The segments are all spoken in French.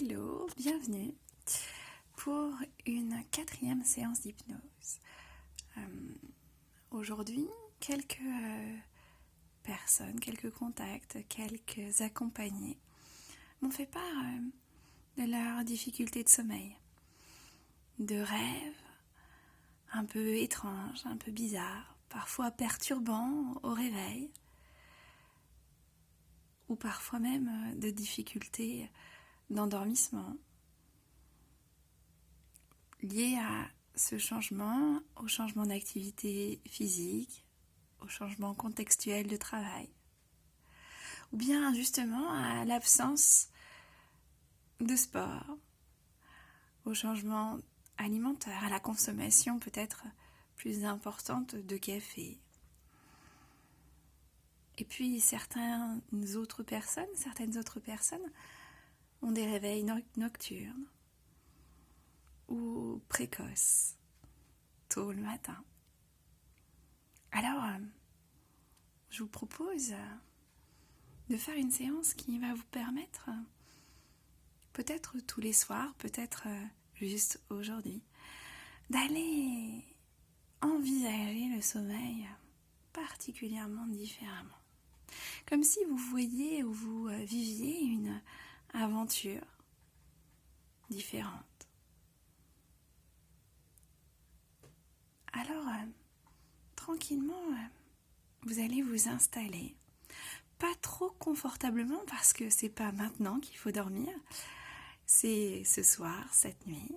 Hello, bienvenue pour une 4e séance d'hypnose. Aujourd'hui, quelques personnes, quelques contacts, quelques accompagnés m'ont fait part de leurs difficultés de sommeil, de rêves un peu étranges, un peu bizarres, parfois perturbants au réveil, ou parfois même de difficultés d'endormissement liées à ce changement, au changement d'activité physique, au changement contextuel de travail, ou bien justement à l'absence de sport, au changement alimentaire, à la consommation peut-être plus importante de café. Et puis certaines autres personnes ont des réveils nocturnes ou précoces, tôt le matin. Alors, je vous propose de faire une séance qui va vous permettre, peut-être tous les soirs, peut-être juste aujourd'hui, d'aller envisager le sommeil particulièrement différemment. Comme si vous voyiez ou vous viviez une aventure différente. Alors, tranquillement, vous allez vous installer. Pas trop confortablement parce que c'est pas maintenant qu'il faut dormir. C'est ce soir, cette nuit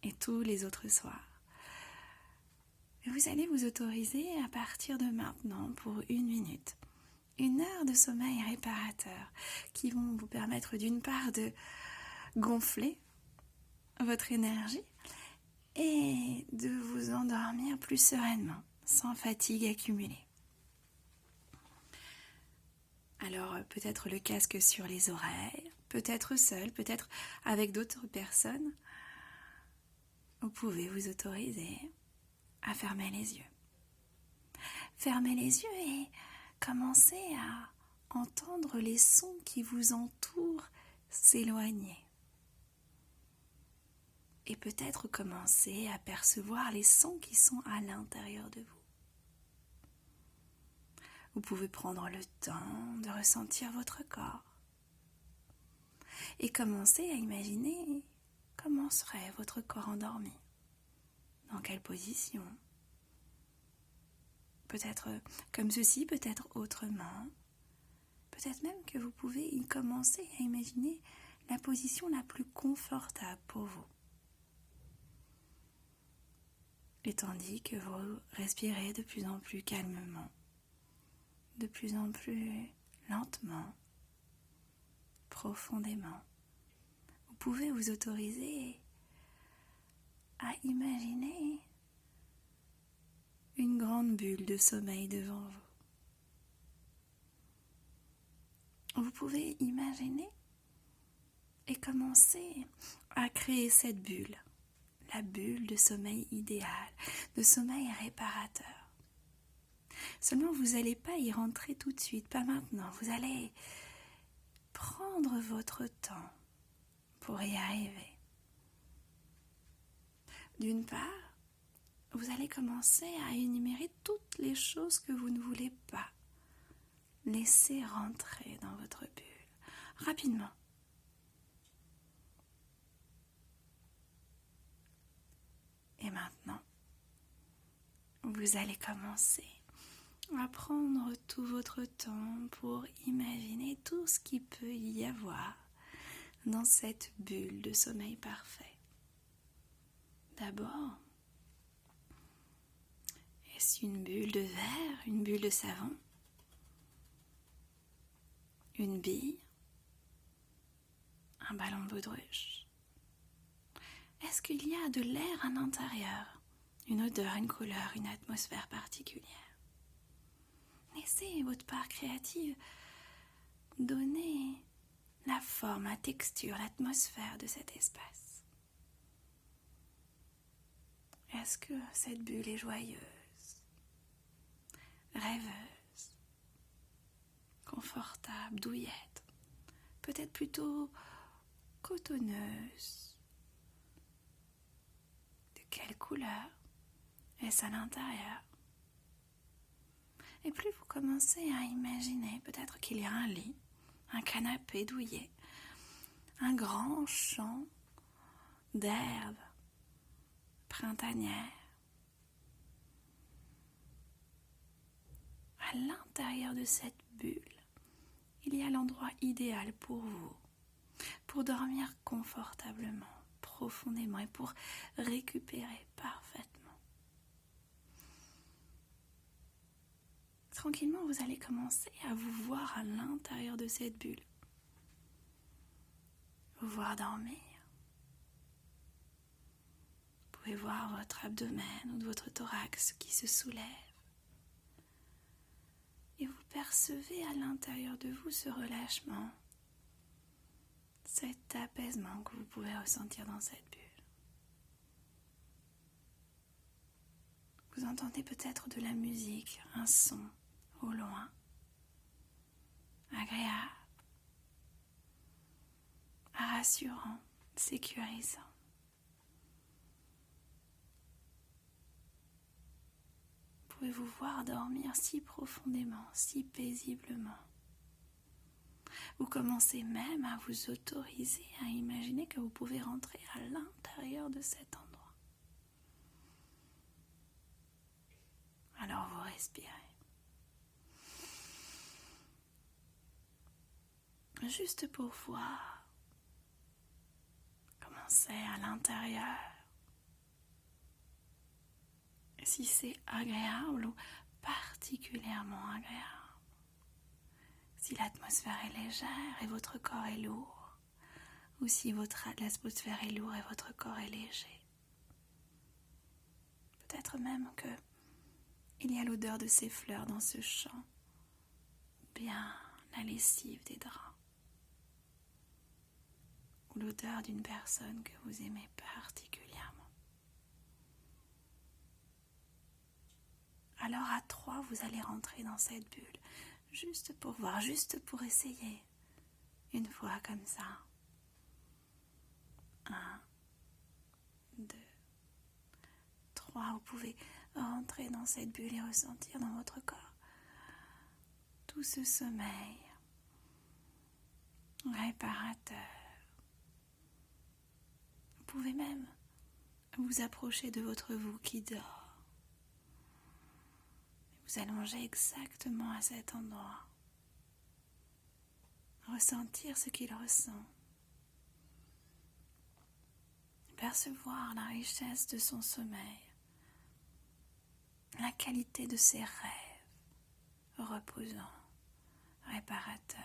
et tous les autres soirs. Et vous allez vous autoriser à partir de maintenant pour 1 minute. 1 heure de sommeil réparateur qui vont vous permettre d'une part de gonfler votre énergie et de vous endormir plus sereinement, sans fatigue accumulée. Alors peut-être le casque sur les oreilles, peut-être seul, peut-être avec d'autres personnes. Vous pouvez vous autoriser à fermer les yeux. Fermez les yeux et commencez à entendre les sons qui vous entourent s'éloigner. Et peut-être commencer à percevoir les sons qui sont à l'intérieur de vous. Vous pouvez prendre le temps de ressentir votre corps et commencer à imaginer comment serait votre corps endormi. Dans quelle position? Peut-être comme ceci, peut-être autrement. Peut-être même que vous pouvez y commencer à imaginer la position la plus confortable pour vous. Et tandis que vous respirez de plus en plus calmement, de plus en plus lentement, profondément, vous pouvez vous autoriser à imaginer une grande bulle de sommeil devant vous. Vous pouvez imaginer et commencer à créer cette bulle, la bulle de sommeil idéal, de sommeil réparateur. Seulement, vous n'allez pas y rentrer tout de suite, pas maintenant. Vous allez prendre votre temps pour y arriver. D'une part, vous allez commencer à énumérer toutes les choses que vous ne voulez pas laisser rentrer dans votre bulle, rapidement. Et maintenant, vous allez commencer à prendre tout votre temps pour imaginer tout ce qu'il peut y avoir dans cette bulle de sommeil parfait. D'abord, est-ce une bulle de verre, une bulle de savon, une bille, un ballon de baudruche? Est-ce qu'il y a de l'air à l'intérieur, une odeur, une couleur, une atmosphère particulière? Laissez votre part créative donner la forme, la texture, l'atmosphère de cet espace. Est-ce que cette bulle est joyeuse, rêveuse, confortable, douillette? Peut-être plutôt cotonneuse. De quelle couleur est-ce à l'intérieur? Et plus vous commencez à imaginer, peut-être qu'il y a un lit, un canapé douillet, un grand champ d'herbes printanières. À l'intérieur de cette bulle, il y a l'endroit idéal pour vous, pour dormir confortablement, profondément et pour récupérer parfaitement. Tranquillement, vous allez commencer à vous voir à l'intérieur de cette bulle. Vous voir dormir. Vous pouvez voir votre abdomen ou votre thorax qui se soulève. Et vous percevez à l'intérieur de vous ce relâchement, cet apaisement que vous pouvez ressentir dans cette bulle. Vous entendez peut-être de la musique, un son au loin, agréable, rassurant, sécurisant. Vous pouvez vous voir dormir si profondément, si paisiblement. Vous commencez même à vous autoriser à imaginer que vous pouvez rentrer à l'intérieur de cet endroit. Alors vous respirez. Juste pour voir comment c'est à l'intérieur. Si c'est agréable ou particulièrement agréable. Si l'atmosphère est légère et votre corps est lourd. Ou si l'atmosphère est lourde et votre corps est léger. Peut-être même que il y a l'odeur de ces fleurs dans ce champ. Bien la lessive des draps. Ou l'odeur d'une personne que vous aimez particulièrement. Alors à 3, vous allez rentrer dans cette bulle, juste pour voir, juste pour essayer. Une fois comme ça. 1, 2, 3. Vous pouvez rentrer dans cette bulle et ressentir dans votre corps tout ce sommeil réparateur. Vous pouvez même vous approcher de votre vous qui dort. Vous allongez exactement à cet endroit. Ressentir ce qu'il ressent. Percevoir la richesse de son sommeil. La qualité de ses rêves. Reposants, réparateurs.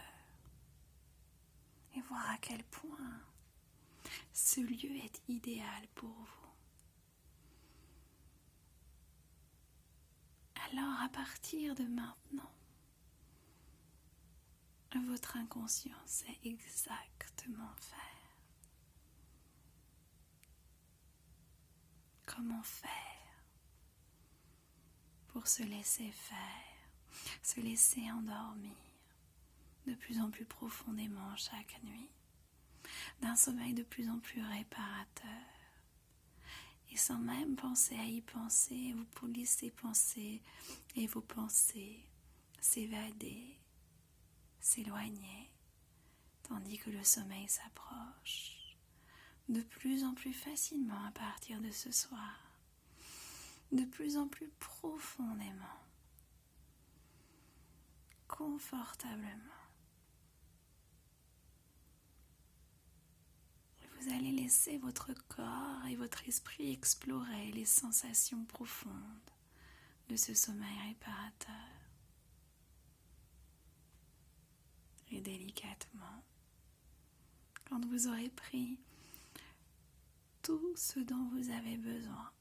Et voir à quel point ce lieu est idéal pour vous. Alors, à partir de maintenant, votre inconscient sait exactement faire. Comment faire pour se laisser faire, se laisser endormir de plus en plus profondément chaque nuit, d'un sommeil de plus en plus réparateur. Et sans même penser à y penser, vous pouvez laisser penser et vos pensées s'évader, s'éloigner, tandis que le sommeil s'approche de plus en plus facilement à partir de ce soir, de plus en plus profondément, confortablement. Vous allez laisser votre corps et votre esprit explorer les sensations profondes de ce sommeil réparateur. Et délicatement, quand vous aurez pris tout ce dont vous avez besoin,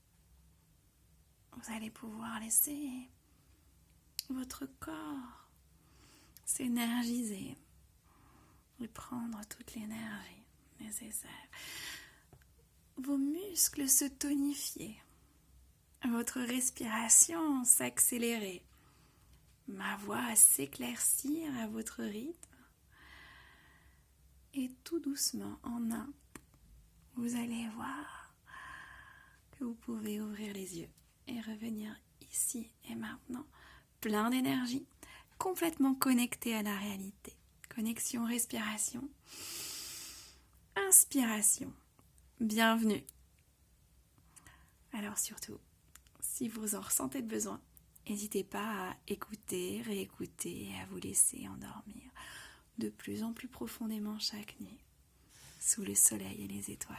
vous allez pouvoir laisser votre corps s'énergiser et prendre toute l'énergie nécessaire. Vos muscles se tonifier, votre respiration s'accélérer, ma voix s'éclaircir à votre rythme Et tout doucement, en un, vous allez voir que vous pouvez ouvrir les yeux et revenir ici et maintenant, plein d'énergie, complètement connecté à la réalité. Connexion, respiration, inspiration. Bienvenue. Alors surtout, si vous en ressentez le besoin, n'hésitez pas à écouter, réécouter et à vous laisser endormir de plus en plus profondément chaque nuit, sous le soleil et les étoiles.